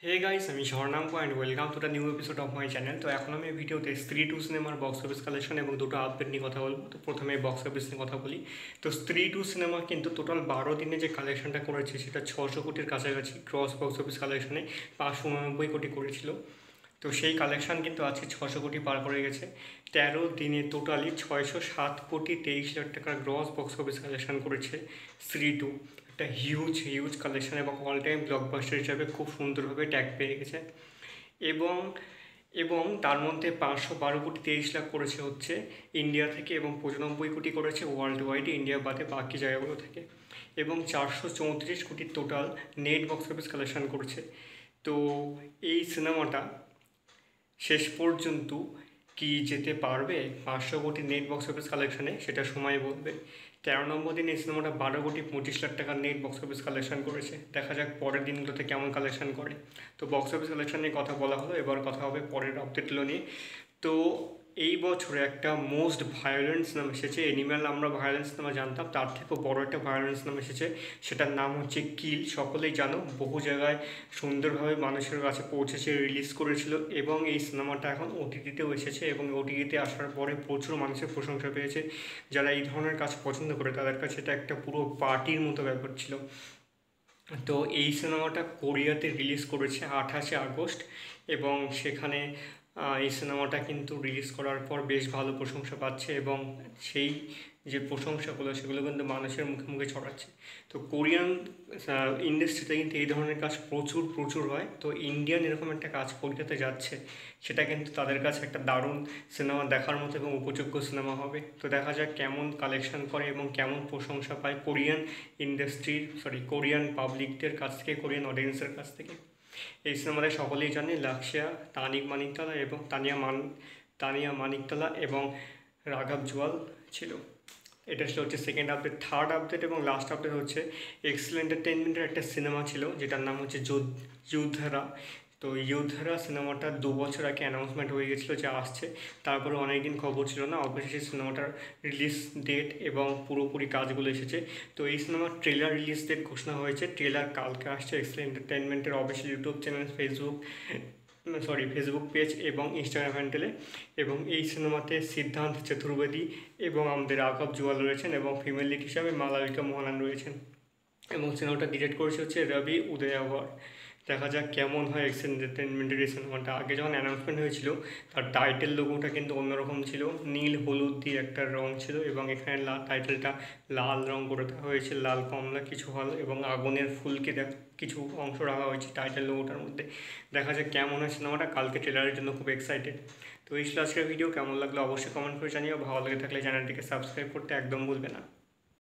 হে guys, আমি Swarnank and welcome to the new episode of my channel. তো এখন আমি ভিডিওতে স্ত্রী টু সিনেমার বক্স অফিস কালেকশন এবং দুটো আপডেট নিয়ে কথা বলবো। তো প্রথমে বক্স অফিস নিয়ে কথা বলি। তো স্ত্রী টু সিনেমা কিন্তু টোটাল 12 দিনে যে কালেকশনটা করেছে সেটা 600 কোটির কাছাকাছি ক্রস বক্স অফিস কালেকশনে 589 কোটি করেছিল। তো সেই কালেকশন কিন্তু আজকে 600 কোটি পার করে গেছে। 13 দিনে টোটালি 607 কোটি 23 লাখ টাকার গ্রস বক্স অফিস কালেকশন করেছে স্ত্রী টু। একটা হিউজ হিউজ কালেকশন এবং অল টাইম ব্লকবাস্টার হিসাবে খুব সুন্দরভাবে ট্যাগ পেয়ে গেছে। এবং এবং তার মধ্যে 512 কোটি 23 লাখ করেছে হচ্ছে ইন্ডিয়া থেকে এবং 95 কোটি করেছে ওয়ার্ল্ড ওয়াইড, ইন্ডিয়া বাদে বাকি জায়গাগুলো থেকে। এবং 434 কোটি total net box office collection করেছে। তো এই সিনেমাটা শেষ পর্যন্ত কি যেতে পারবে 500 কোটি নেট বক্স অফিস কালেকশনে, সেটা সময় বলবে। 13 নম্বর দিন এই সিনেমাটা 12 কোটি 25 লাখ টাকার নেট বক্স অফিস কালেকশন করেছে। দেখা যাক পরের দিনগুলোতে কেমন কালেকশন করে। তো বক্স অফিস কালেকশন নিয়ে কথা বলা হলো, এবার কথা হবে পরের আপডেটগুলো নিয়ে। তো এই বছরে একটা মোস্ট ভায়োলেন্ট সিনেমা এসেছে। এনিম্যাল আমরা ভায়োলেন্স সিনেমা জানতাম, তার থেকেও বড় একটা ভায়োলেন্স সিনেমা এসেছে, সেটার নাম হচ্ছে কিল। সকলেই জানো, বহু জায়গায় সুন্দরভাবে মানুষের কাছে পৌঁছেছে, রিলিজ করেছিল এবং এই সিনেমাটা এখন ওটিটিতেও এসেছে এবং ওটিটিতে আসার পরে প্রচুর মানুষের প্রশংসা পেয়েছে। যারা এই ধরনের কাজ পছন্দ করে তাদের কাছে এটা একটা পুরো পার্টির মতো ব্যাপার ছিল। তো এই সিনেমাটা কোরিয়াতে রিলিজ করেছে 28 আগস্ট এবং সেখানে এই সিনেমাটা কিন্তু রিলিজ করার পর বেশ ভালো প্রশংসা পাচ্ছে এবং সেই যে প্রশংসাগুলো সেগুলো কিন্তু মানুষের মুখে মুখে ছড়াচ্ছে। তো কোরিয়ান ইন্ডাস্ট্রিতে কিন্তু এই ধরনের কাজ প্রচুর প্রচুর হয়। তো ইন্ডিয়ান এরকম একটা কাজ কোরিয়াতে যাচ্ছে, সেটা কিন্তু তাদের কাছে একটা দারুণ সিনেমা দেখার মতো এবং উপযোগ্য সিনেমা হবে। তো দেখা যাক কেমন কালেকশন করে এবং কেমন প্রশংসা পায় কোরিয়ান পাবলিকদের কাছ থেকে, কোরিয়ান অডিয়েন্সের কাছ থেকে। এই সিনেমাতে সকলেই জানে লাক্সিয়া, তানিয়া মানিকতলা এবং রাঘব জুয়াল ছিল। এটা ছিল হচ্ছে সেকেন্ড আপডেট। থার্ড আপডেট এবং লাস্ট আপডেট হচ্ছে এক্সেল এন্টারটেনমেন্টের একটা সিনেমা ছিল যেটার নাম হচ্ছে যুদ্ধরা। তো যুদ্ধরা সিনেমাটা 2 বছর আগে অ্যানাউন্সমেন্ট হয়ে গেছিলো যে আসছে, তারপরে অনেকদিন খবর ছিল না, অবশেষে সিনেমাটার রিলিজ ডেট এবং পুরোপুরি কাজগুলো এসেছে। তো এই সিনেমার ট্রেলার রিলিজ ডেট ঘোষণা হয়েছে, ট্রেলার কালকে আসছে এক্সেল এন্টারটেনমেন্টের official YouTube channel, Facebook page এবং ইনস্টাগ্রাম হ্যান্ডেলে। এবং এই সিনেমাতে সিদ্ধান্ত চতুর্বেদী এবং আমাদের রাঘব জুয়াল রয়েছেন এবং ফিমেল লিড হিসাবে মালাবিকা মোহনান রয়েছেন। এবং সিনেমাটা ডিরেক্ট করেছে হচ্ছে রবি উদয়াভর। দেখা যাক কেমন হয় এক্সেল এন্টারটেনমেন্টের এই সিনেমাটা। আগে যখন অ্যানাউন্সমেন্ট হয়েছিল তার টাইটেল লোগোটা কিন্তু অন্যরকম ছিল, নীল হলুদ দিয়ে একটা রং ছিল এবং এখানে টাইটেলটা লাল রং করে দেওয়া হয়েছে, লাল কমলা কিছু হল এবং আগুনের ফুলকে কিছু অংশ রাখা হয়েছে টাইটেল লোগোটার মধ্যে। দেখা যাক কেমন হয় সিনেমাটা, কালকে ট্রেলারের জন্য খুব এক্সাইটেড। তো এই ছিল আজকের ভিডিও, কেমন লাগলো অবশ্যই কমেন্ট করে জানিও। ভালো লেগে থাকলে চ্যানেলটিকে সাবস্ক্রাইব করতে একদম ভুলবে না।